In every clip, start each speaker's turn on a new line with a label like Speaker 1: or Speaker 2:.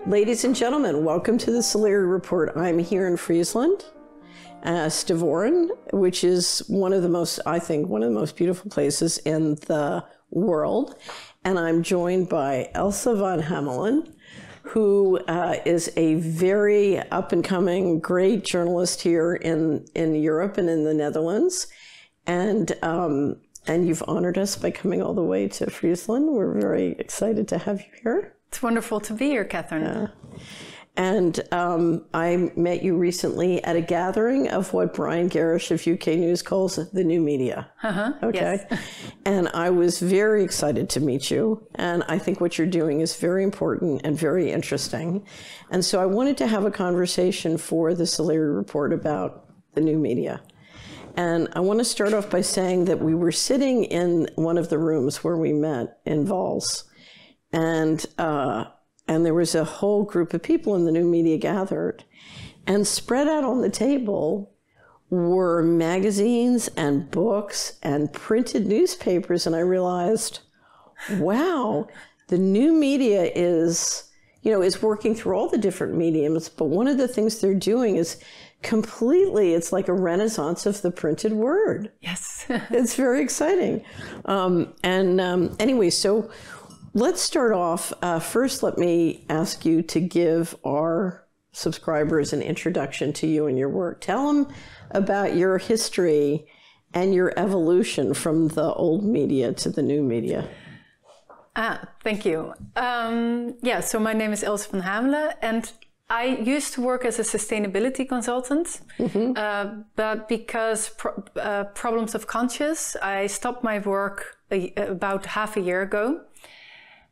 Speaker 1: Ladies and gentlemen, welcome to the Salori Report. I'm here in Friesland, Stavoren, which is one of the most beautiful places in the world. And I'm joined by Elze van Hamelen, who is a very up-and-coming, great journalist here in Europe and in the Netherlands. And you've honored us by coming all the way to Friesland. We're very excited to have you here.
Speaker 2: It's wonderful to be here, Catherine.
Speaker 1: And I met you recently at a gathering of what Brian Garish of UK News calls the new media. Okay. Yes. And I was very excited to meet you. And I think what you're doing is very important and very interesting. And so I wanted to have a conversation for the Solari Report about the new media. And I want to start off by saying that we were sitting in one of the rooms where we met in Volg. And there was a whole group of people in the new media gathered, and spread out on the table were magazines and books and printed newspapers. And I realized, wow, the new media is working through all the different mediums. But one of the things they're doing is it's like a renaissance of the printed word.
Speaker 2: Yes.
Speaker 1: It's very exciting. Anyway, so let's start off. First, let me ask you to give our subscribers an introduction to you and your work. Tell them about your history and your evolution from the old media to the new media.
Speaker 2: Thank you. So my name is Elze van Hamelen, and I used to work as a sustainability consultant, but because problems of conscience, I stopped my work about half a year ago.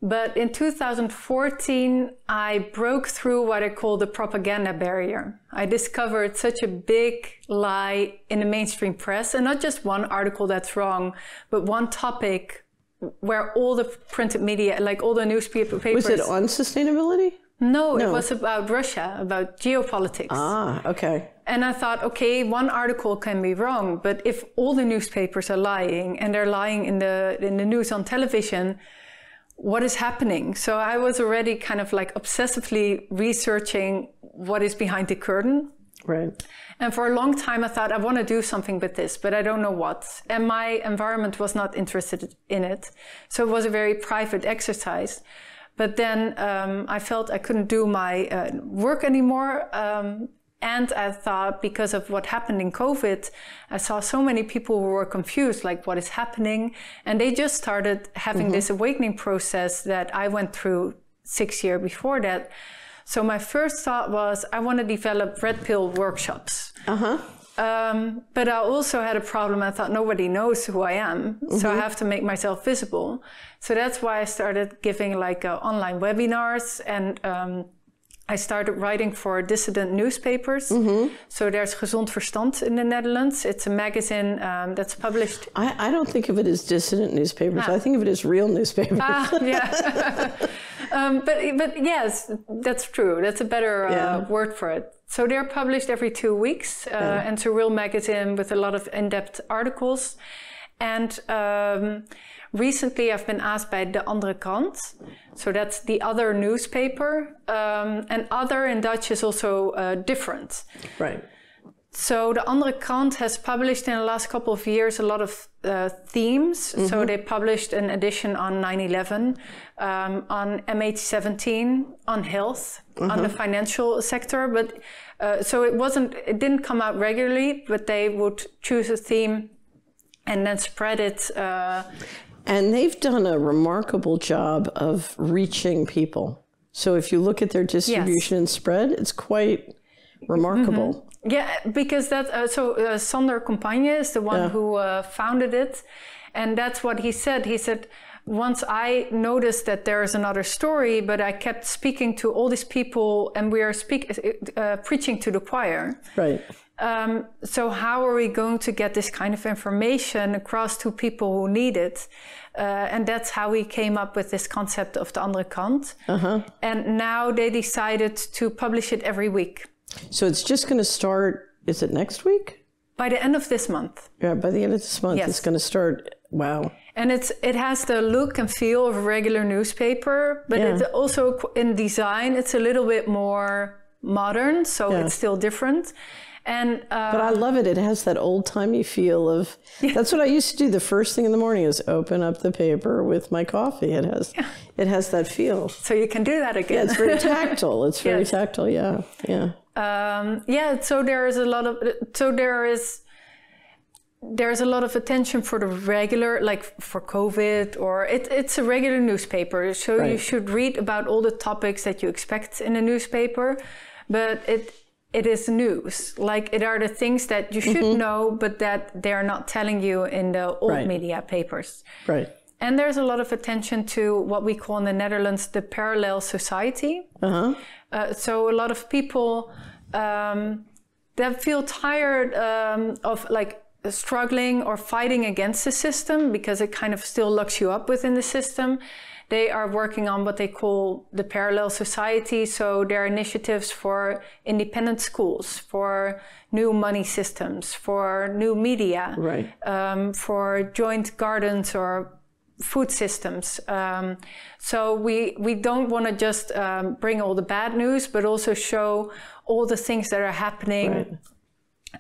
Speaker 2: But in 2014, I broke through what I call the propaganda barrier. I discovered such a big lie in the mainstream press, and not just one article that's wrong, but one topic where all the printed media, like all the newspaper papers...
Speaker 1: Was it on sustainability?
Speaker 2: No, it was about Russia, about geopolitics.
Speaker 1: Ah, okay.
Speaker 2: And I thought, okay, one article can be wrong, but if all the newspapers are lying, and they're lying in the news on television, what is happening? So I was already kind of like obsessively researching what is behind the curtain.
Speaker 1: Right.
Speaker 2: And for a long time I thought, I want to do something with this, but I don't know what. And my environment was not interested in it. So it was a very private exercise. But then I felt I couldn't do my work anymore. And I thought, because of what happened in COVID, I saw so many people who were confused, like what is happening? And they just started having this awakening process that I went through 6 years before that. So my first thought was, I want to develop red pill workshops. But I also had a problem. I thought, nobody knows who I am, so I have to make myself visible. So that's why I started giving like online webinars, and I started writing for dissident newspapers. So there's Gezond Verstand in the Netherlands. It's a magazine that's published.
Speaker 1: I don't think of it as dissident newspapers. I think of it as real newspapers.
Speaker 2: Yeah. But yes, that's true. That's a better word for it. So they're published every 2 weeks. And it's a real magazine with a lot of in-depth articles. And recently I've been asked by the Andere Krant. So that's the other newspaper. And other in Dutch is also different.
Speaker 1: Right.
Speaker 2: So the Andere Krant has published in the last couple of years a lot of themes. So they published an edition on 9/11, on MH17, on health, on the financial sector. But so it didn't come out regularly, but they would choose a theme and then spread it.
Speaker 1: And they've done a remarkable job of reaching people. So if you look at their distribution and spread, it's quite remarkable.
Speaker 2: Yeah, because Sander Compagne is the one who founded it. And that's what he said. He said, once I noticed that there is another story, but I kept speaking to all these people, and we are preaching to the choir.
Speaker 1: Right.
Speaker 2: So how are we going to get this kind of information across to people who need it? And that's how we came up with this concept of the Andere Krant. And now they decided to publish it every week.
Speaker 1: So it's just going to start, is it next week?
Speaker 2: By the end of this month.
Speaker 1: Yeah, by the end of this month,
Speaker 2: yes.
Speaker 1: It's going to start Wow.
Speaker 2: And it has the look and feel of a regular newspaper, but it also in design, it's a little bit more modern, so it's still different. And
Speaker 1: but I love it. It has that old-timey feel of, that's what I used to do. The first thing in the morning is open up the paper with my coffee. It has that feel.
Speaker 2: So you can do that again.
Speaker 1: Yeah, it's very tactile. It's very tactile, yeah.
Speaker 2: So there's a lot of attention for the regular, like for COVID, or it's a regular newspaper. So you should read about all the topics that you expect in a newspaper, but it is news. Like it are the things that you should know, but that they are not telling you in the old media papers.
Speaker 1: Right.
Speaker 2: And there's a lot of attention to what we call in the Netherlands the parallel society. So a lot of people that feel tired of like struggling or fighting against the system because it kind of still locks you up within the system. They are working on what they call the parallel society. So there are initiatives for independent schools, for new money systems, for new media, for joint gardens or food systems. So we don't want to just bring all the bad news, but also show all the things that are happening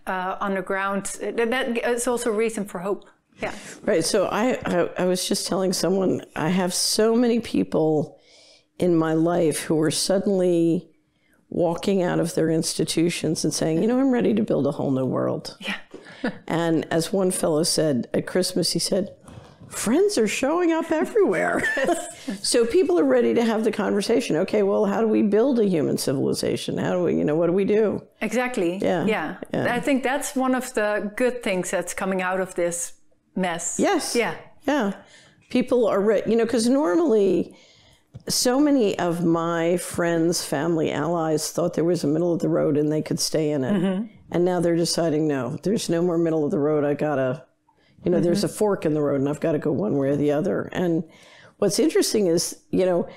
Speaker 2: underground. That is also a reason for hope. Yeah.
Speaker 1: Right. So I was just telling someone, I have so many people in my life who are suddenly walking out of their institutions and saying, you know, I'm ready to build a whole new world.
Speaker 2: Yeah.
Speaker 1: And as one fellow said at Christmas, he said, friends are showing up everywhere. So people are ready to have the conversation. Okay, well, how do we build a human civilization? How do we, you know, what do we do?
Speaker 2: Exactly. Yeah. I think that's one of the good things that's coming out of this mess.
Speaker 1: Yes.
Speaker 2: Yeah.
Speaker 1: Yeah. People are ready, you know, because normally so many of my friends, family, allies thought there was a middle of the road and they could stay in it. And now they're deciding, no, there's no more middle of the road. I gotta, you know, there's a fork in the road and I've got to go one way or the other. And what's interesting is, you know,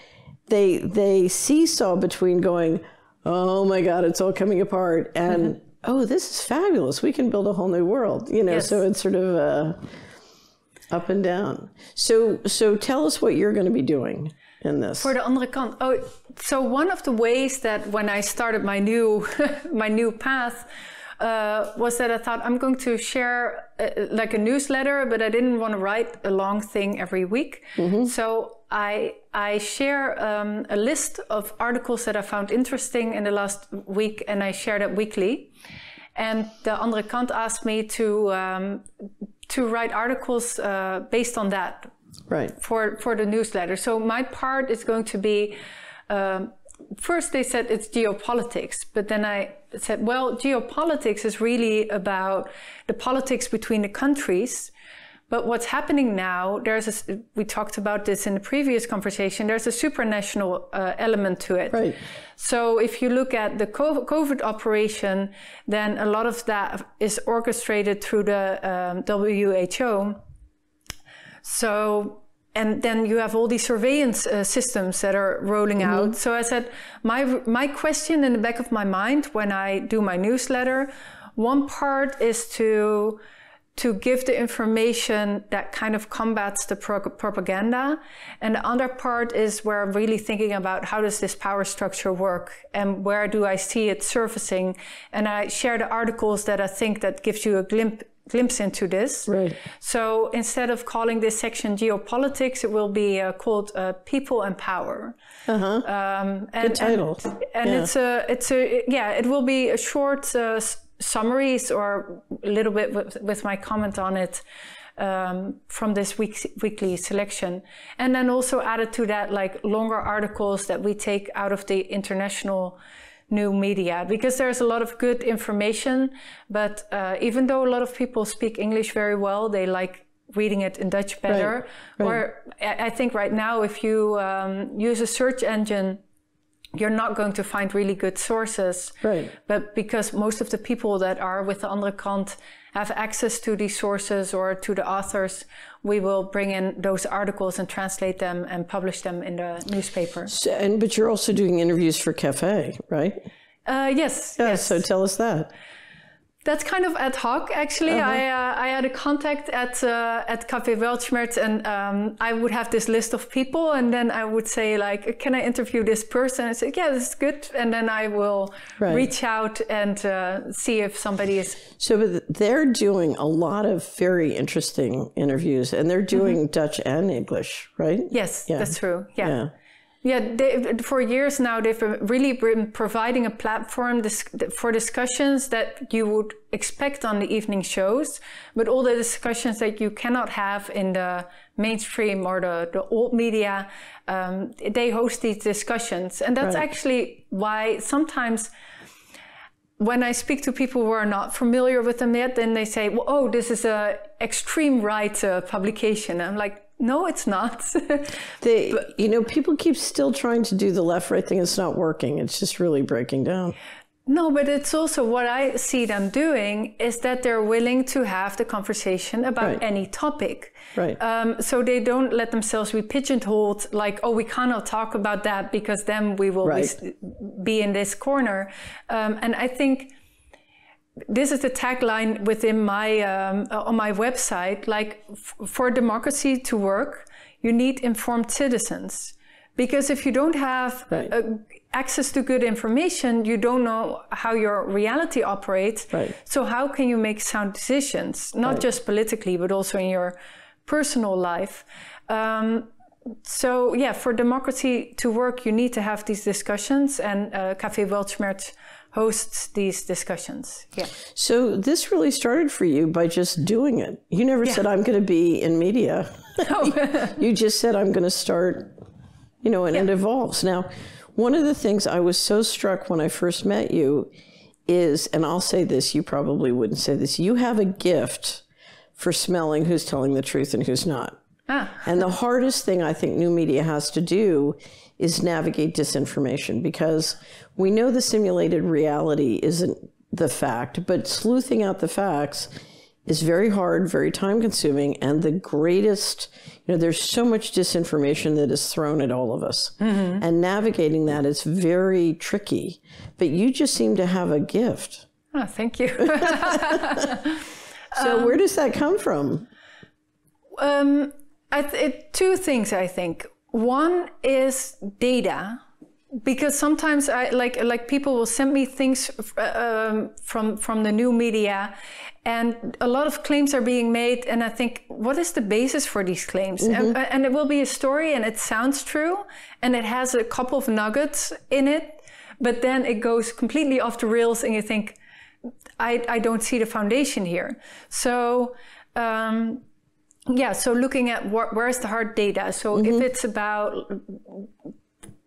Speaker 1: they seesaw between going, oh my God, it's all coming apart, and oh, this is fabulous. We can build a whole new world, you know. So it's sort of up and down. So tell us what you're going to be doing in this.
Speaker 2: For the Andere Krant. Oh, so one of the ways that when I started my new my new path was that I thought I'm going to share like a newsletter, but I didn't want to write a long thing every week. So I share a list of articles that I found interesting in the last week, and I share that weekly. And the Andere Krant asked me to write articles based on that, for the newsletter. So my part is going to be. First they said it's geopolitics, but then I said, well, geopolitics is really about the politics between the countries. But what's happening now, we talked about this in the previous conversation, there's a supranational element to it. So if you look at the COVID operation, then a lot of that is orchestrated through the WHO. So, and then you have all these surveillance systems that are rolling out. So I said, my question in the back of my mind when I do my newsletter, one part is to give the information that kind of combats the propaganda. And the other part is where I'm really thinking about how does this power structure work and where do I see it surfacing. And I share the articles that I think that gives you a glimpse into this. So instead of calling this section geopolitics, it will be called people and power.
Speaker 1: Good title.
Speaker 2: And it will be a short summaries or a little bit with my comment on it from this weekly selection. And then also added to that like longer articles that we take out of the international new media, because there's a lot of good information, but even though a lot of people speak English very well, they like reading it in Dutch better. Or I think right now if you use a search engine, you're not going to find really good sources. But because most of the people that are with the Andere Krant have access to these sources or to the authors, we will bring in those articles and translate them and publish them in the newspaper.
Speaker 1: But you're also doing interviews for Café, right?
Speaker 2: Yes.
Speaker 1: So tell us that.
Speaker 2: That's kind of ad hoc, actually. I had a contact at Café Weltschmerz, and I would have this list of people, and then I would say, like, can I interview this person? I say, yeah, this is good. And then I will reach out and see if somebody is...
Speaker 1: So they're doing a lot of very interesting interviews, and they're doing Dutch and English, right?
Speaker 2: Yes, that's true. Yeah. For years now, they've really been providing a platform for discussions that you would expect on the evening shows, but all the discussions that you cannot have in the mainstream or the old media, they host these discussions. And that's actually why sometimes when I speak to people who are not familiar with them yet, then they say, well, oh, this is a extreme right publication. I'm like, no, it's not. People keep still trying to do the left-right thing. It's not working. It's just really breaking down. No, but it's also what I see them doing is that they're willing to have the conversation about any topic.
Speaker 1: Right.
Speaker 2: So they don't let themselves be pigeonholed like, oh, we cannot talk about that because then we will be in this corner. And I think this is the tagline within my on my website. Like, for democracy to work, you need informed citizens. Because if you don't have access to good information, you don't know how your reality operates. Right. So how can you make sound decisions, not just politically, but also in your personal life? So yeah, for democracy to work, you need to have these discussions, and Café Weltschmerz hosts these discussions. Yeah. So
Speaker 1: this really started for you by just doing it. You never said, I'm going to be in media. You just said, I'm going to start, and it evolves. Now, one of the things I was so struck when I first met you is, and I'll say this, you probably wouldn't say this, you have a gift for smelling who's telling the truth and who's not. And the hardest thing I think new media has to do is navigate disinformation, because we know the simulated reality isn't the fact, but sleuthing out the facts is very hard, very time consuming, and the greatest, there's so much disinformation that is thrown at all of us. And navigating that is very tricky, but you just seem to have a gift.
Speaker 2: Oh, thank you.
Speaker 1: So where does that come from?
Speaker 2: Two things, I think. One is data, because sometimes like people will send me things from the new media, and a lot of claims are being made, and I think, what is the basis for these claims? And it will be a story, and it sounds true, and it has a couple of nuggets in it, but then it goes completely off the rails, and you think, I don't see the foundation here. So so looking at where's the hard data. So if it's about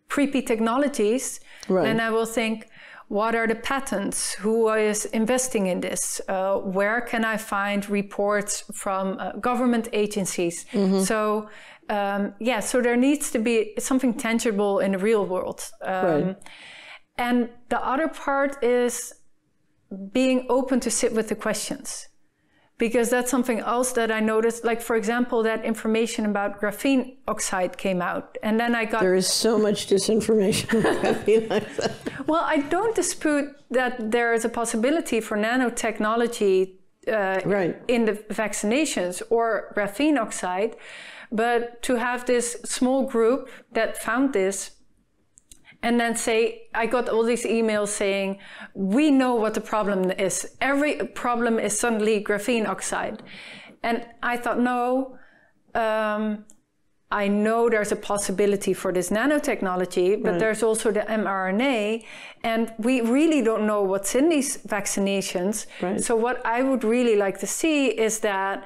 Speaker 2: creepy technologies, then I will think, what are the patents? Who is investing in this? Where can I find reports from government agencies? So so there needs to be something tangible in the real world. And the other part is being open to sit with the questions. Because that's something else that I noticed. Like, for example, that information about graphene oxide came out. And then I got...
Speaker 1: There is so much disinformation about graphene oxide.
Speaker 2: Well, I don't dispute that there is a possibility for nanotechnology in the vaccinations or graphene oxide. But to have this small group that found this, and then say, I got all these emails saying, we know what the problem is. Every problem is suddenly graphene oxide. And I thought, no, I know there's a possibility for this nanotechnology, but there's also the mRNA, and we really don't know what's in these vaccinations. So what I would really like to see is that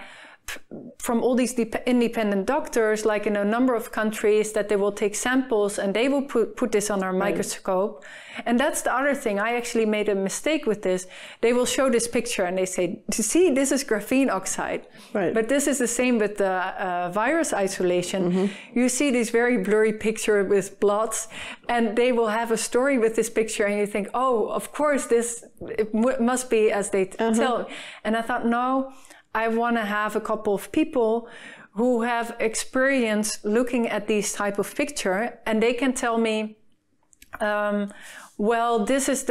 Speaker 2: from all these independent doctors, like in a number of countries, that they will take samples and they will put this on our microscope. And that's the other thing. I actually made a mistake with this. They will show this picture and they say, see, this is graphene oxide. But this is the same with the virus isolation. You see this very blurry picture with blots, and they will have a story with this picture, and you think, oh, of course, it must be as they tell. And I thought, no, I want to have a couple of people who have experience looking at these type of picture, and they can tell me, well, this is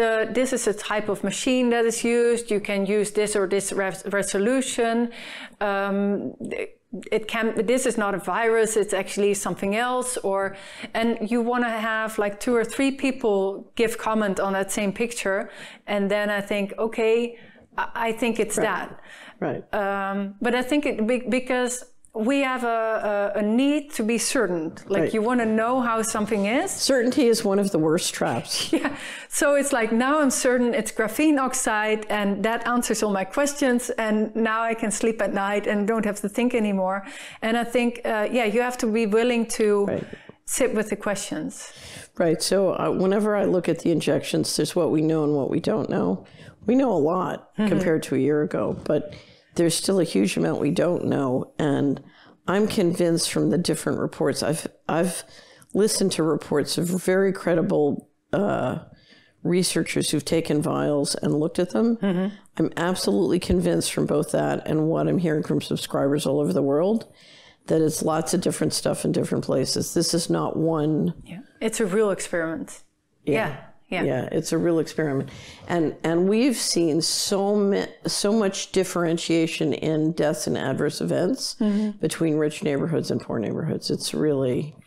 Speaker 2: a type of machine that is used. You can use this or this resolution. This is not a virus, it's actually something else, and you want to have like 2 or 3 people give comment on that same picture, and then I think, okay, I think it's that.
Speaker 1: Right.
Speaker 2: But I think because we have a need to be certain. Like you want to know how something is.
Speaker 1: Certainty is one of the worst traps.
Speaker 2: Yeah. So it's like, now I'm certain it's graphene oxide and that answers all my questions. And now I can sleep at night and don't have to think anymore. And I think, you have to be willing to sit with the questions.
Speaker 1: Right. So whenever I look at the injections, there's what we know and what we don't know. We know a lot compared to a year ago, but there's still a huge amount we don't know, and I'm convinced from the different reports. I've listened to reports of very credible researchers who've taken vials and looked at them. I'm absolutely convinced from both that and what I'm hearing from subscribers all over the world that it's lots of different stuff in different places. This is not one.
Speaker 2: Yeah, it's a real experiment. Yeah,
Speaker 1: it's a real experiment. And we've seen so much differentiation in deaths and adverse events between rich neighborhoods and poor neighborhoods. It's really,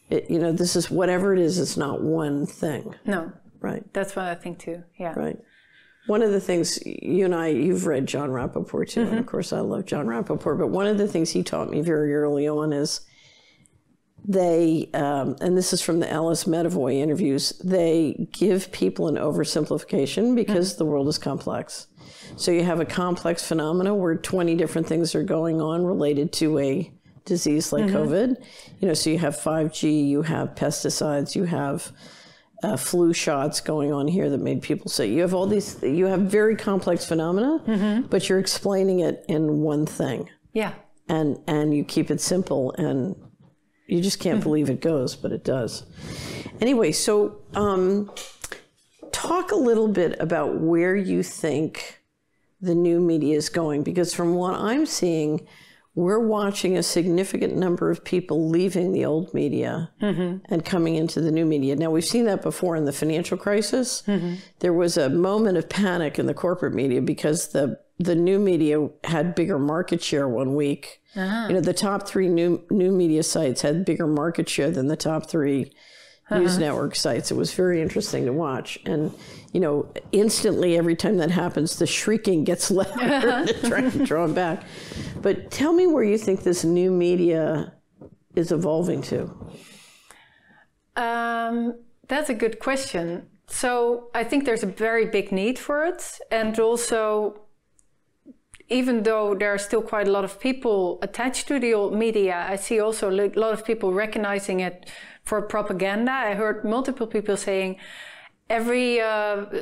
Speaker 1: this is whatever it is, it's not one thing.
Speaker 2: No.
Speaker 1: Right.
Speaker 2: That's what I think too. Yeah.
Speaker 1: Right. One of the things, you've read John Rappaport too, and of course I love John Rappaport, but one of the things he taught me very early on is they, and this is from the Alice Medavoy interviews, they give people an oversimplification because the world is complex. So you have a complex phenomena where 20 different things are going on related to a disease like COVID. So you have 5G, you have pesticides, you have flu shots going on here that made people sick. You have all these, you have very complex phenomena, but you're explaining it in one thing.
Speaker 2: Yeah.
Speaker 1: And you keep it simple, and you just can't believe it goes, but it does. Anyway, so talk a little bit about where you think the new media is going, because from what I'm seeing, we're watching a significant number of people leaving the old media and coming into the new media. Now, we've seen that before in the financial crisis. There was a moment of panic in the corporate media because the new media had bigger market share one week. The top 3 new media sites had bigger market share than the top 3 news network sites. It was very interesting to watch. And, instantly every time that happens, the shrieking gets louder to try and draw them back. But tell me where you think this new media is evolving to.
Speaker 2: That's a good question. So I think there's a very big need for it. And also, even though there are still quite a lot of people attached to the old media, I see also a lot of people recognizing it for propaganda. I heard multiple people saying, every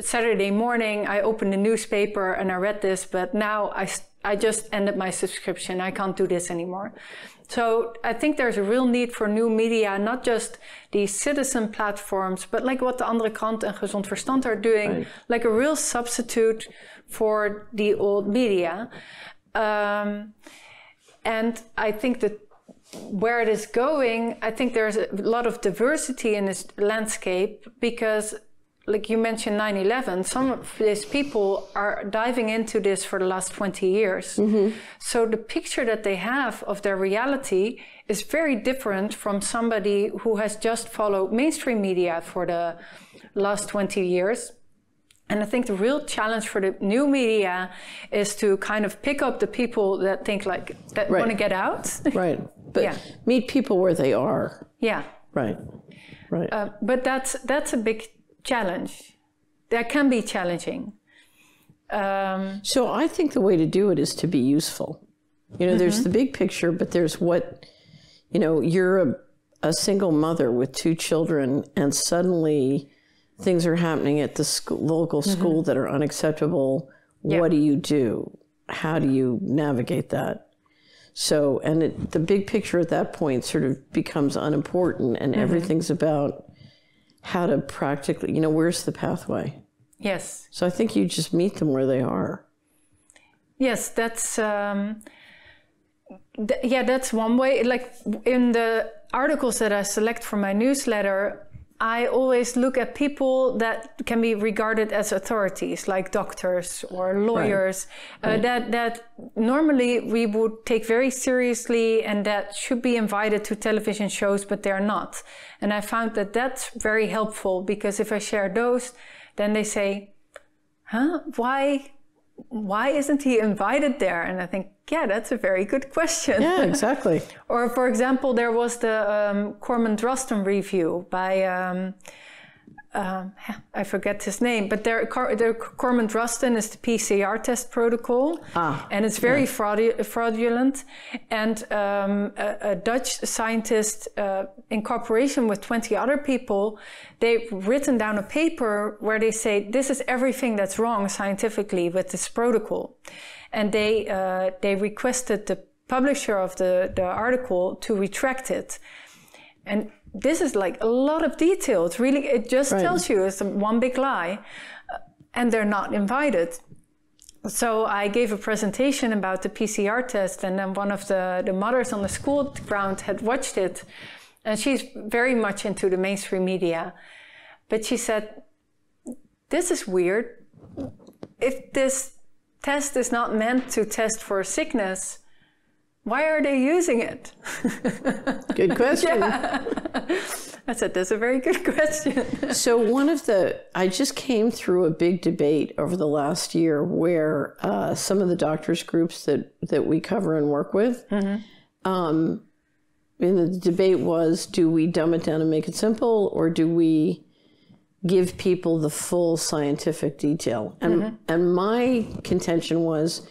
Speaker 2: Saturday morning I opened the newspaper and I read this, but now I just ended my subscription. I can't do this anymore. So I think there's a real need for new media, not just these citizen platforms, but like what the Andere Krant and Gezond Verstand are doing, like a real substitute for the old media. And I think that where it is going, I think there's a lot of diversity in this landscape because, like you mentioned 9/11, some of these people are diving into this for the last 20 years. So the picture that they have of their reality is very different from somebody who has just followed mainstream media for the last 20 years. And I think the real challenge for the new media is to kind of pick up the people that think like, that want to get out.
Speaker 1: But meet people where they are.
Speaker 2: Yeah.
Speaker 1: Right.
Speaker 2: But that's a big challenge. That can be challenging.
Speaker 1: So I think the way to do it is to be useful. There's the big picture, but there's what, you're a single mother with 2 children and suddenly things are happening at the local school that are unacceptable. What do you do? How do you navigate that? So, and the big picture at that point sort of becomes unimportant, and everything's about how to practically, where's the pathway?
Speaker 2: Yes.
Speaker 1: So I think you just meet them where they are.
Speaker 2: Yes, that's that's one way. Like in the articles that I select for my newsletter, I always look at people that can be regarded as authorities, like doctors or lawyers, that normally we would take very seriously and that should be invited to television shows, but they're not. And I found that that's very helpful, because if I share those, then they say, huh, why isn't he invited there? And I think, yeah, that's a very good question.
Speaker 1: Yeah, exactly.
Speaker 2: Or, for example, there was the Corman Drosten review by, I forget his name, but the Corman Drosten is the PCR test protocol, and it's very fraudulent. And a Dutch scientist, in cooperation with 20 other people, they've written down a paper where they say this is everything that's wrong scientifically with this protocol. And they requested the publisher of the article to retract it. And this is like a lot of detail. It just tells you it's one big lie, and they're not invited. So I gave a presentation about the PCR test, and then one of the mothers on the school ground had watched it, and she's very much into the mainstream media. But she said, this is weird. If this test is not meant to test for sickness, why are they using it?
Speaker 1: Good question.
Speaker 2: Yeah. I said, that's a very good question.
Speaker 1: So I just came through a big debate over the last year where some of the doctors groups that we cover and work with, and the debate was, do we dumb it down and make it simple, or do we give people the full scientific detail? And my contention was,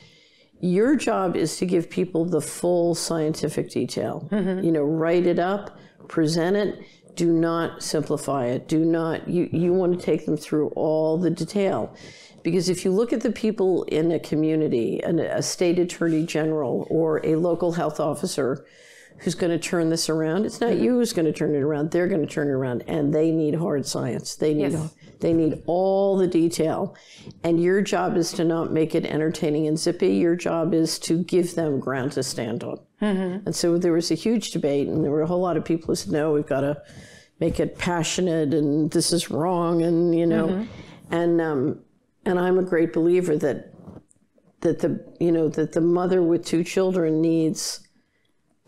Speaker 1: your job is to give people the full scientific detail. Write it up, present it. Do not simplify it. You want to take them through all the detail. Because if you look at the people in a community, a state attorney general or a local health officer who's going to turn this around, it's not you who's going to turn it around. They're going to turn it around, and they need hard science. They need all the detail. And your job is to not make it entertaining and zippy. Your job is to give them ground to stand on. And so there was a huge debate, and there were a whole lot of people who said, no, we've got to make it passionate, and this is wrong, and and I'm a great believer that the mother with 2 children needs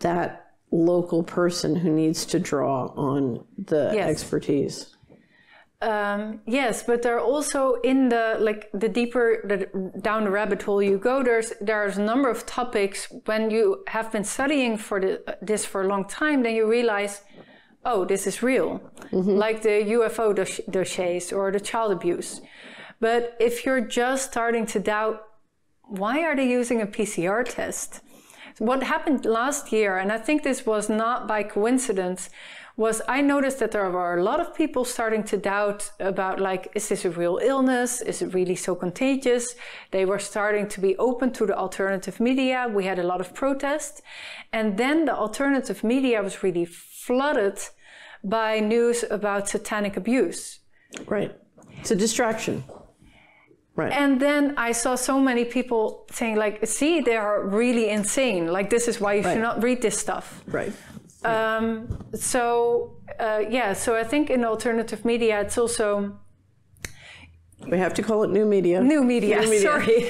Speaker 1: that local person who needs to draw on the expertise.
Speaker 2: Yes, but there are also in the deeper down the rabbit hole you go, there's a number of topics. When you have been studying for this for a long time, then you realize, oh, this is real, like the UFO dossiers or the child abuse. But if you're just starting to doubt, why are they using a PCR test? What happened last year, and I think this was not by coincidence, was I noticed that there were a lot of people starting to doubt about, like, is this a real illness? Is it really so contagious? They were starting to be open to the alternative media. We had a lot of protest. And then the alternative media was really flooded by news about satanic abuse.
Speaker 1: Right. It's a distraction. Right. And
Speaker 2: then I saw so many people saying, like, see, they are really insane. Like, this is why you should not read this stuff.
Speaker 1: Right.
Speaker 2: So I think in alternative media, it's also...
Speaker 1: We have to call it new media.
Speaker 2: New media. Sorry.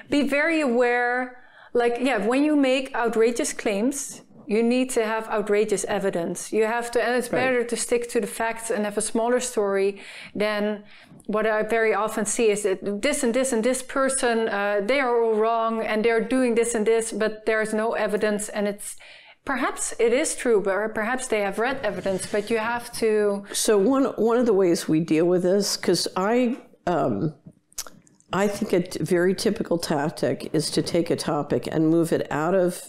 Speaker 2: Be very aware, when you make outrageous claims, you need to have outrageous evidence. You have to, and it's better to stick to the facts and have a smaller story than... What I very often see is that this and this and this person, they are all wrong and they're doing this and this, but there's no evidence, and perhaps it is true, but perhaps they have read evidence, but you have to...
Speaker 1: So one of the ways we deal with this, because I think a very typical tactic is to take a topic and move it out of...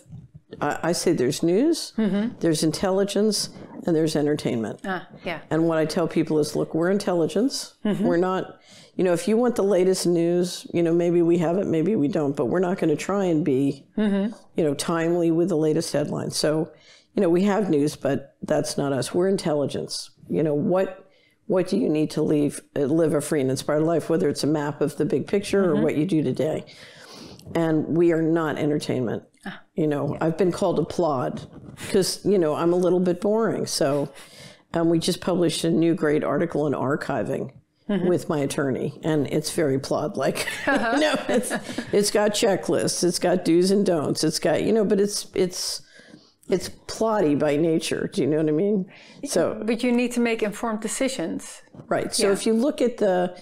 Speaker 1: I say there's news, there's intelligence, and there's entertainment. And what I tell people is, look, we're intelligence. We're not, if you want the latest news, maybe we have it, maybe we don't, but we're not going to try and be, timely with the latest headlines. So, we have news, but that's not us. We're intelligence. What do you need to live a free and inspired life, whether it's a map of the big picture or what you do today. And we are not entertainment. I've been called a plod because, I'm a little bit boring. So, we just published a new great article on archiving with my attorney, and it's very plot-like. It's got checklists, it's got do's and don'ts, it's got, but it's plotty by nature. Do you know what I mean? So,
Speaker 2: but you need to make informed decisions.
Speaker 1: Right. So if you look at the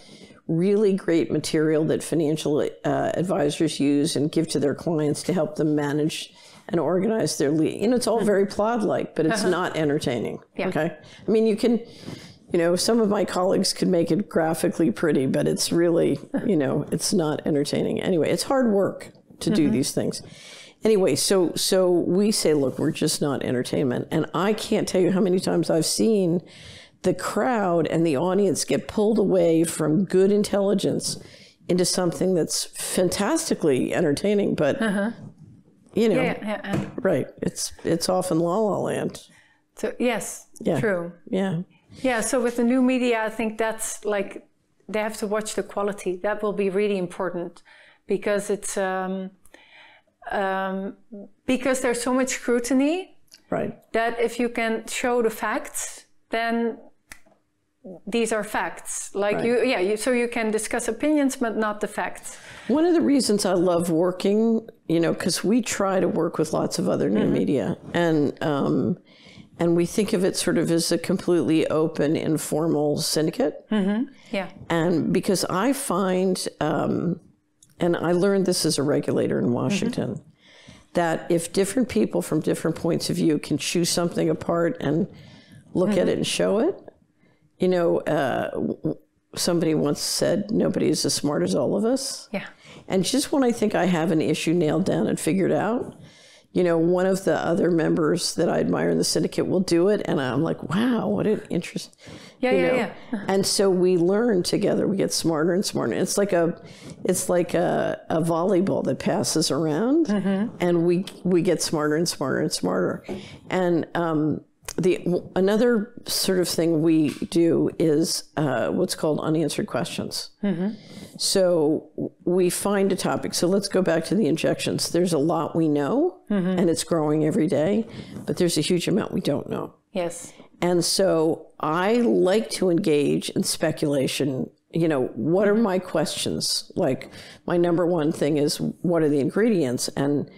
Speaker 1: really great material that financial advisors use and give to their clients to help them manage and organize their it's all very plot-like, but it's not entertaining. Yeah. Okay. I mean, you can, some of my colleagues could make it graphically pretty, but it's really, it's not entertaining. Anyway, it's hard work to do these things. Anyway, so we say, look, we're just not entertainment. And I can't tell you how many times I've seen the crowd and the audience get pulled away from good intelligence into something that's fantastically entertaining, but, right. It's often La La Land.
Speaker 2: So, yes, true.
Speaker 1: Yeah.
Speaker 2: Yeah, so with the new media, I think that's like, they have to watch the quality. That will be really important because it's, because there's so much scrutiny.
Speaker 1: Right.
Speaker 2: That if you can show the facts, then these are facts. Like so you can discuss opinions, but not the facts.
Speaker 1: One of the reasons I love working, because we try to work with lots of other new media, and we think of it sort of as a completely open, informal syndicate.
Speaker 2: Yeah.
Speaker 1: And because I find, and I learned this as a regulator in Washington, that if different people from different points of view can choose something apart and look at it and show it, somebody once said, nobody is as smart as all of us.
Speaker 2: Yeah.
Speaker 1: And just when I think I have an issue nailed down and figured out, one of the other members that I admire in the syndicate will do it. And I'm like, wow, what an interest.
Speaker 2: Yeah.
Speaker 1: And so we learn together. We get smarter and smarter. It's like a volleyball that passes around, and we get smarter and smarter and smarter. And another sort of thing we do is what's called unanswered questions. So we find a topic. So let's go back to the injections. There's a lot we know, and it's growing every day, but there's a huge amount we don't know.
Speaker 2: Yes.
Speaker 1: And so I like to engage in speculation. What are my questions? Like, my number one thing is, what are the ingredients? And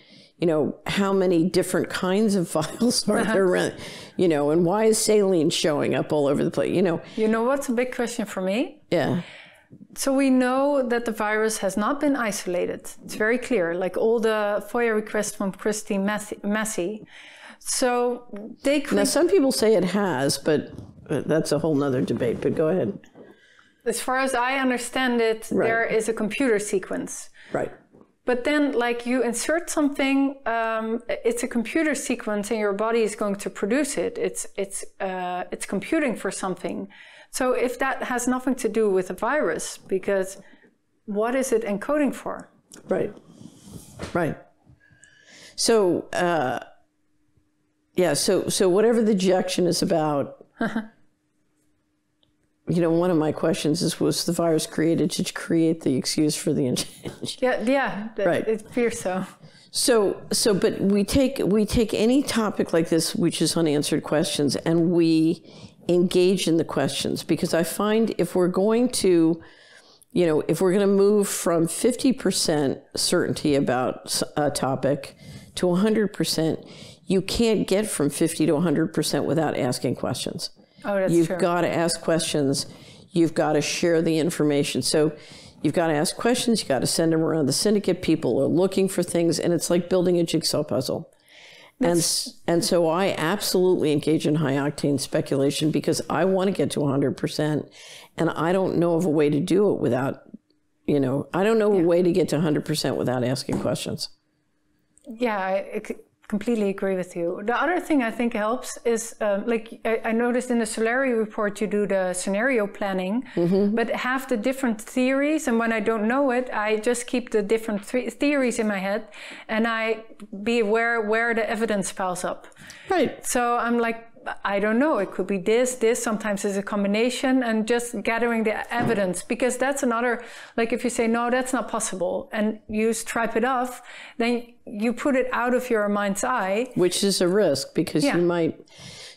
Speaker 1: how many different kinds of vials are there? And why is saline showing up all over the place?
Speaker 2: You know what's a big question for me?
Speaker 1: Yeah.
Speaker 2: So we know that the virus has not been isolated. It's very clear, like all the FOIA requests from Christine Massey. So now
Speaker 1: some people say it has, but that's a whole nother debate, but go ahead.
Speaker 2: As far as I understand it, there is a computer sequence.
Speaker 1: Right.
Speaker 2: But then, like, you insert something, it's a computer sequence, and your body is going to produce it. It's computing for something. So if that has nothing to do with a virus, because what is it encoding for?
Speaker 1: Right. So so whatever the ejection is about. One of my questions is, was the virus created to create the excuse for the injection?
Speaker 2: Right. It appears so.
Speaker 1: So, but we take any topic like this, which is unanswered questions, and we engage in the questions, because I find if we're going to move from 50% certainty about a topic to 100%, you can't get from 50 to 100% without asking questions.
Speaker 2: Oh, that's
Speaker 1: You've
Speaker 2: true.
Speaker 1: got to ask questions. You've got to share the information. So you've got to ask questions. You've got to send them around the syndicate. People are looking for things, and it's like building a jigsaw puzzle. And so I absolutely engage in high-octane speculation because I want to get to 100%, and I don't know of a way to do it without, I don't know a way to get to 100% without asking questions.
Speaker 2: Yeah, I completely agree with you. The other thing I think helps is, I noticed in the Solari Report, you do the scenario planning, but have the different theories. And when I don't know it, I just keep the different theories in my head, and I be aware where the evidence piles up.
Speaker 1: Right.
Speaker 2: So I'm like, I don't know, it could be this, sometimes it's a combination, and just gathering the evidence, because that's another, like if you say, no, that's not possible, and you stripe it off, then you put it out of your mind's eye.
Speaker 1: Which is a risk, because you might,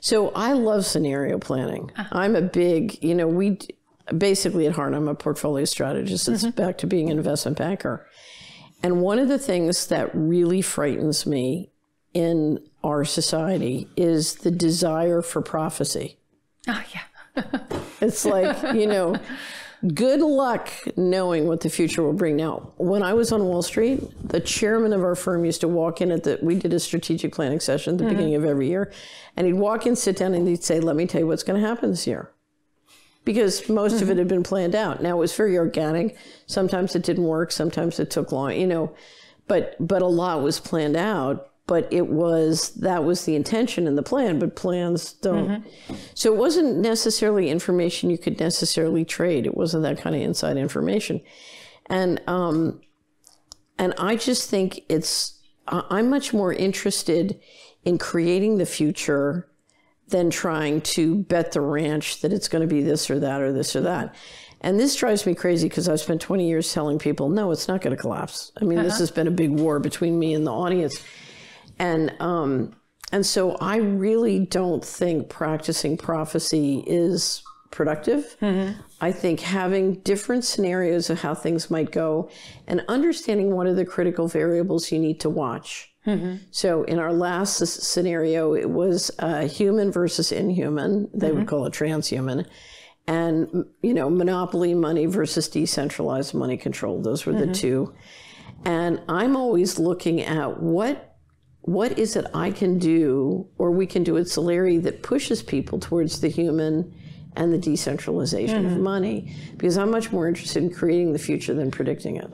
Speaker 1: So I love scenario planning. I'm a big, basically at heart, I'm a portfolio strategist. It's back to being an investment banker. And one of the things that really frightens me in our society is the desire for prophecy.
Speaker 2: Oh, yeah.
Speaker 1: It's like, good luck knowing what the future will bring. Now, when I was on Wall Street, the chairman of our firm used to walk in we did a strategic planning session at the beginning of every year, and he'd walk in, sit down, and he'd say, let me tell you what's going to happen this year. Because most of it had been planned out. Now, it was very organic. Sometimes it didn't work. Sometimes it took long, but a lot was planned out. But that was the intention in the plan, but plans don't. So it wasn't necessarily information you could necessarily trade. It wasn't that kind of inside information. And I just think I'm much more interested in creating the future than trying to bet the ranch that it's going to be this or that or this or that. And this drives me crazy because I've spent 20 years telling people, no, it's not going to collapse. I mean, this has been a big war between me and the audience. And so I really don't think practicing prophecy is productive. I think having different scenarios of how things might go and understanding what are the critical variables you need to watch. So in our last scenario, it was human versus inhuman. They would call it transhuman. And, monopoly money versus decentralized money control. Those were the two. And I'm always looking at what is it I can do or we can do at Solari that pushes people towards the human and the decentralization of money. Because I'm much more interested in creating the future than predicting it.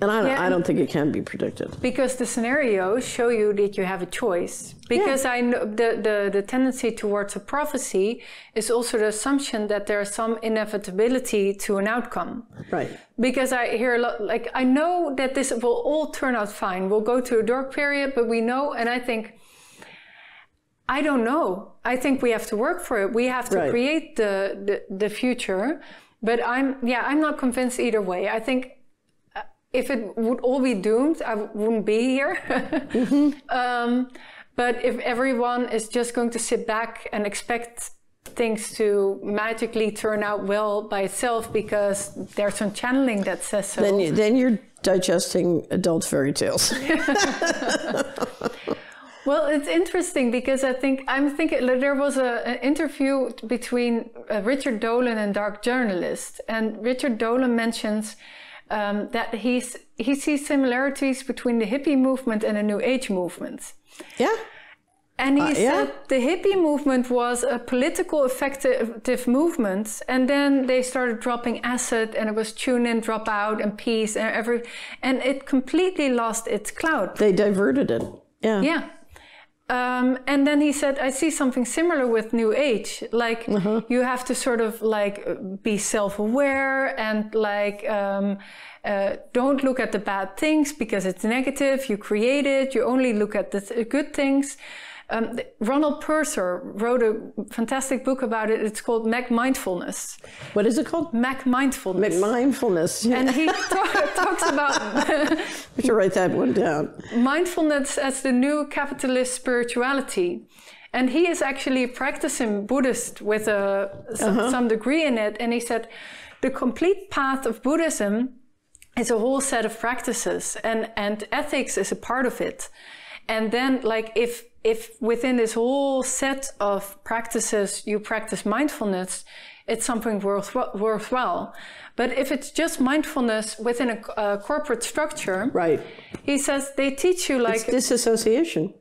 Speaker 1: And I don't think it can be predicted. Because
Speaker 2: the scenarios show you that you have a choice. Because I know the tendency towards a prophecy is also the assumption that there's some inevitability to an outcome.
Speaker 1: Right.
Speaker 2: Because I hear a lot, I know that this will all turn out fine. We'll go through a dark period, but we know, and I think, I don't know. I think we have to work for it. We have to create the future. But I'm not convinced either way. I think if it would all be doomed, I wouldn't be here. But if everyone is just going to sit back and expect things to magically turn out well by itself because there's some channeling that says so.
Speaker 1: Then you're digesting adult fairy tales.
Speaker 2: Well, it's interesting because I'm thinking there was an interview between Richard Dolan and Dark Journalist. And Richard Dolan mentions that he sees similarities between the hippie movement and the New Age movement.
Speaker 1: Yeah.
Speaker 2: And he said the hippie movement was a political effective movement, and then they started dropping acid, and it was tune in, drop out, and peace, and it completely lost its clout.
Speaker 1: They diverted it. Yeah.
Speaker 2: Yeah. And then he said, I see something similar with New Age. You have to sort of be self-aware and don't look at the bad things because it's negative. You create it. You only look at the good things. Ronald Purser wrote a fantastic book about it. It's called Mac Mindfulness.
Speaker 1: What is it called?
Speaker 2: Mac Mindfulness.
Speaker 1: Mac Mindfulness. Yeah.
Speaker 2: And he talks about...
Speaker 1: We should write that one down.
Speaker 2: Mindfulness as the new capitalist spirituality. And he is actually a practicing Buddhist with some degree in it. And he said, the complete path of Buddhism is a whole set of practices. And ethics is a part of it. And then if within this whole set of practices you practice mindfulness, it's something worthwhile. But if it's just mindfulness within a corporate structure,
Speaker 1: right?
Speaker 2: He says they teach you
Speaker 1: it's disassociation.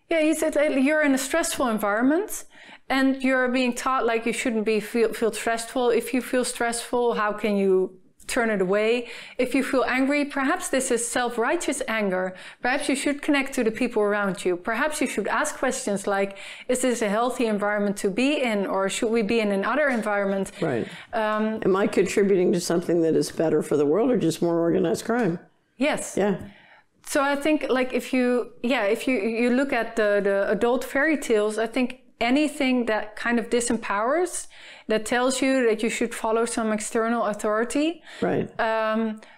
Speaker 2: Yeah, he said you're in a stressful environment and you're being taught you shouldn't feel stressful. If you feel stressful, how can you turn it away? If you feel angry, perhaps this is self-righteous anger. Perhaps you should connect to the people around you. Perhaps you should ask questions like, is this a healthy environment to be in, or should we be in another environment?
Speaker 1: Right. Am I contributing to something that is better for the world or just more organized crime?
Speaker 2: Yes.
Speaker 1: Yeah.
Speaker 2: So I think if you look at the adult fairy tales, I think anything that kind of disempowers, that tells you that you should follow some external authority.
Speaker 1: Right.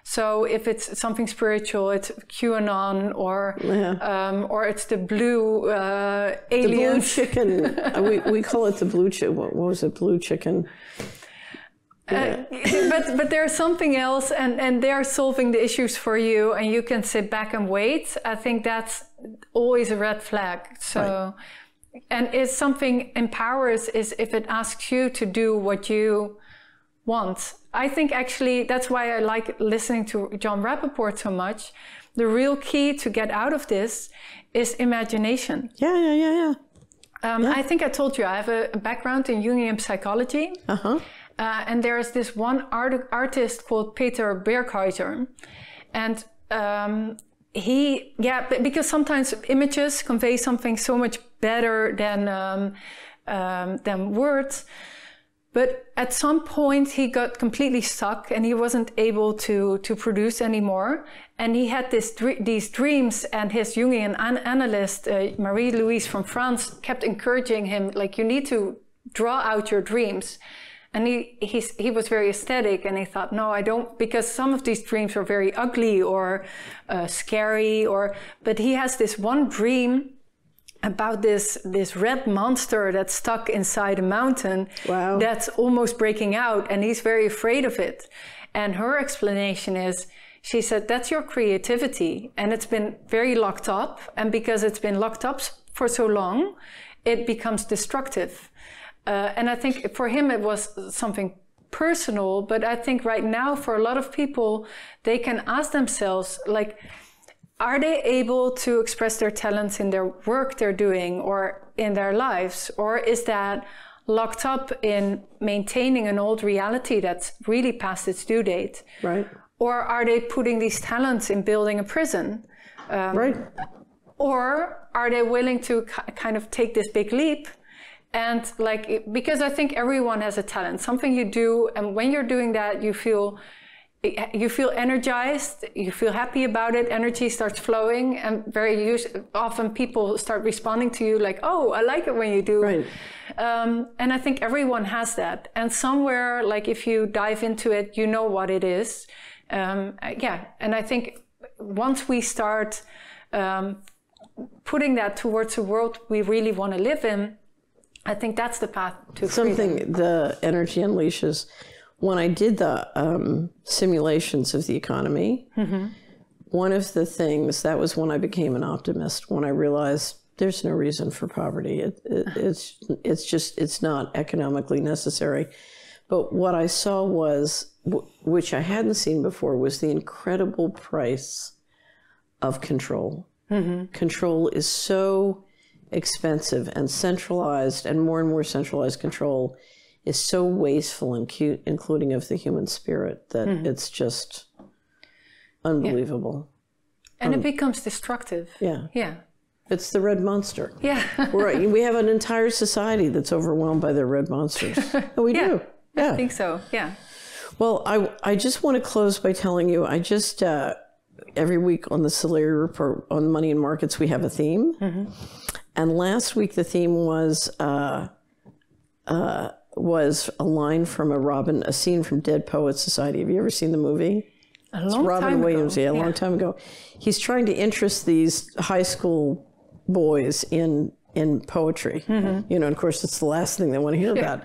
Speaker 2: So if it's something spiritual, it's QAnon, or it's the blue aliens.
Speaker 1: The blue chicken. we call it the blue chicken. What was it? Blue chicken.
Speaker 2: But there's something else, and they are solving the issues for you, and you can sit back and wait. I think that's always a red flag. So. Right. And if something empowers is if it asks you to do what you want. I think actually that's why I like listening to John Rappaport so much. The real key to get out of this is imagination.
Speaker 1: Yeah.
Speaker 2: I think I told you I have a background in Jungian psychology. And there's this one artist called Peter Berghuizer. And because sometimes images convey something so much better than words. But at some point he got completely stuck and he wasn't able to produce anymore. And he had these dreams, and his Jungian analyst, Marie-Louise from France, kept encouraging him, like, you need to draw out your dreams. And he was very aesthetic, and he thought, no, I don't, because some of these dreams are very ugly or scary, but he has this one dream about this red monster that's stuck inside a mountain. Wow. That's almost breaking out, and he's very afraid of it. And her explanation is, she said, that's your creativity, and it's been very locked up, and because it's been locked up for so long, it becomes destructive. And I think for him it was something personal, but I think right now for a lot of people, they can ask themselves, like, are they able to express their talents in their work they're doing or in their lives? Or is that locked up in maintaining an old reality that's really past its due date?
Speaker 1: Right.
Speaker 2: Or are they putting these talents in building a prison?
Speaker 1: Right.
Speaker 2: Or are they willing to kind of take this big leap? And because I think everyone has a talent, something you do, and when you're doing that, you feel energized, you feel happy about it, energy starts flowing, and very often people start responding to you like, oh, I like it when you do.
Speaker 1: Right.
Speaker 2: And I think everyone has that. And somewhere, like, if you dive into it, you know what it is. And I think once we start putting that towards a world we really want to live in, I think that's the path to
Speaker 1: something
Speaker 2: freedom.
Speaker 1: The energy unleashes. When I did the simulations of the economy, one of the things, that was when I became an optimist, when I realized there's no reason for poverty. It's not economically necessary. But what I saw was, which I hadn't seen before, was the incredible price of control. Control is so expensive and centralized, and more centralized control is so wasteful and cute, including of the human spirit, that it's just unbelievable.
Speaker 2: And it becomes destructive. Yeah.
Speaker 1: It's the red monster.
Speaker 2: Yeah.
Speaker 1: We have an entire society that's overwhelmed by the red monsters. We do. Yeah.
Speaker 2: I think so. Yeah.
Speaker 1: Well, I just want to close by telling you, I just, every week on the Solari Report on Money and Markets, we have a theme. And last week the theme was a line from a scene from Dead Poets Society. Have you ever seen the movie?
Speaker 2: A long time
Speaker 1: Williams,
Speaker 2: ago.
Speaker 1: a long time ago. He's trying to interest these high school boys in poetry. You know, and of course, it's the last thing they want to hear about.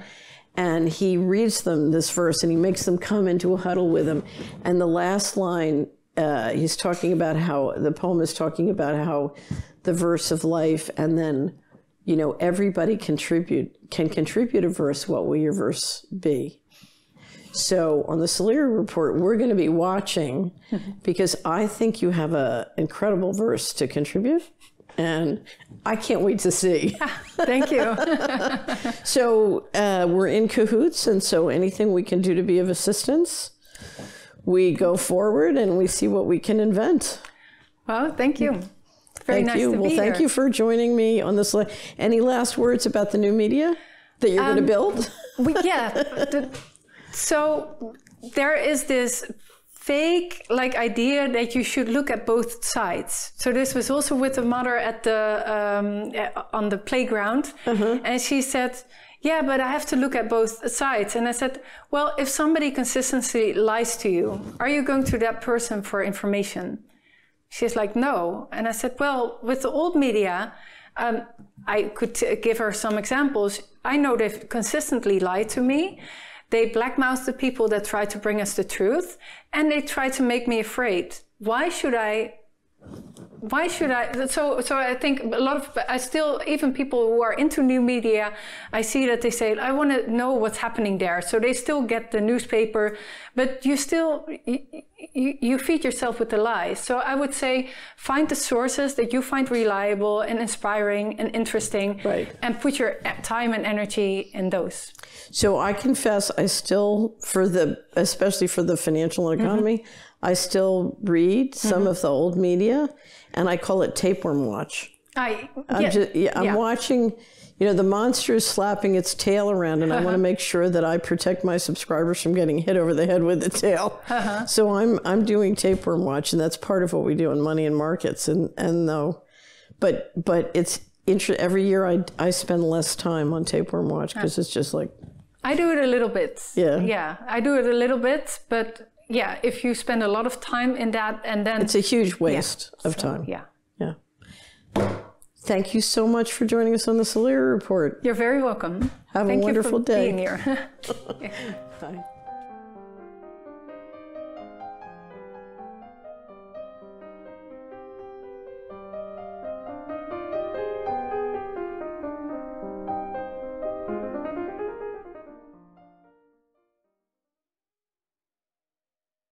Speaker 1: And he reads them this verse, and he makes them come into a huddle with him. And the last line, he's talking about how the poem is talking about how the verse of life, and then, you know, everybody can contribute a verse. What will your verse be? So on the Salori Report, we're going to be watching, because I think you have an incredible verse to contribute, and I can't wait to see.
Speaker 2: Thank you.
Speaker 1: So we're in cahoots, and so anything we can do to be of assistance, we go forward and we see what we can invent.
Speaker 2: Well, thank you. Very nice to be here.
Speaker 1: Well, thank you for joining me on this. Any last words about the new media that you're going to build?
Speaker 2: So there is this fake like idea that you should look at both sides. So this was also with the mother at the on the playground, and she said, yeah, but I have to look at both sides. And I said, well, if somebody consistently lies to you, are you going to that person for information? She's like, no. And I said, well, with the old media, I could give her some examples. I know they've consistently lied to me. They blackmailed the people that try to bring us the truth, and they try to make me afraid. Why should I? So I think a lot of, even people who are into new media, I see that they say, I want to know what's happening there. So they still get the newspaper, but you still, you feed yourself with the lies. So I would say, find the sources that you find reliable and inspiring and interesting, and put your time and energy in those.
Speaker 1: So I confess, I still, especially for the financial economy, I still read some of the old media, and I call it tapeworm watch. I'm watching, the monster is slapping its tail around, and I want to make sure that I protect my subscribers from getting hit over the head with the tail. So I'm doing tapeworm watch, and that's part of what we do in Money and Markets. But it's every year I spend less time on tapeworm watch because it's just like.
Speaker 2: I do it a little bit.
Speaker 1: Yeah,
Speaker 2: I do it a little bit, but. Yeah, if you spend a lot of time in that, and then...
Speaker 1: It's a huge waste of time. Yeah. Thank you so much for joining us on the Salori Report.
Speaker 2: You're very welcome.
Speaker 1: Have a wonderful day.
Speaker 2: Thank you for being here.
Speaker 1: Bye.